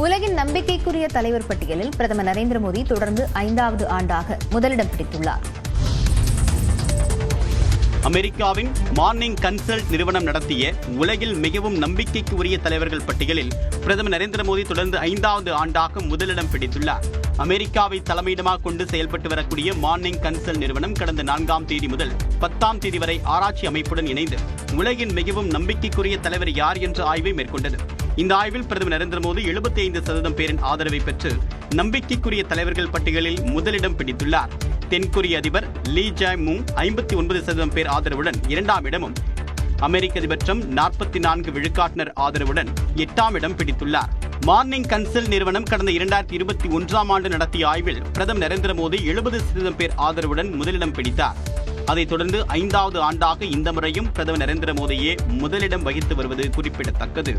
உலகின் நம்பிக்கைக்குரிய தலைவர் பட்டியலில் பிரதமர் நரேந்திர மோடி தொடர்ந்து 5வது ஆண்டாக முதலிடம் பிடித்துள்ளார். அமெரிக்காவின் மார்னிங் கன்சல்ட் நிறுவனம் நடத்திய உலகில் மிகவும் நம்பிக்கைக்கு உரிய தலைவர்கள் பட்டியலில் பிரதமர் நரேந்திர மோடி தொடர்ந்து 5வது ஆண்டாக முதலிடம் பிடித்துள்ளார். அமெரிக்காவை தலைமையிடமாக கொண்டு செயல்பட்டு வரக்கூடிய மார்னிங் கன்சல்ட் நிறுவனம் கடந்த 4ஆம் தேதி முதல் 10ஆம் தேதி வரை ஆராய்ச்சி அமைப்புடன் இணைந்து உலகின் மிகவும் நம்பிக்கைக்குரிய தலைவர் யார் என்ற ஆய்வை மேற்கொண்டது. இந்த ஆய்வில் பிரதமர் நரேந்திர மோடி 75% பேரின் ஆதரவை பெற்று நம்பிக்கைக்குரிய தலைவர்கள் பட்டியலில் முதலிடம் பிடித்துள்ளார். தென்கொரிய அதிபர் லீ ஜாய்-மூங் 59% பேர் ஆதரவுடன் 2ஆம் இடமும், அமெரிக்க அதிபர் ட்ரம்ப் 44 விழுக்காட்டினர் ஆதரவுடன் 8ஆம் இடம் பிடித்துள்ளார். மார்னிங் கன்சல்ட் நிறுவனம் கடந்த 2021ஆம் ஆண்டு நடத்திய ஆய்வில் பிரதமர் நரேந்திர மோடி 70% பேர் ஆதரவுடன் முதலிடம் பிடித்தார். அதைத் தொடர்ந்து 5வது ஆண்டாக இந்த முறையும் பிரதமர் நரேந்திர மோடியே முதலிடம் வகித்து வருவது குறிப்பிடத்தக்கது.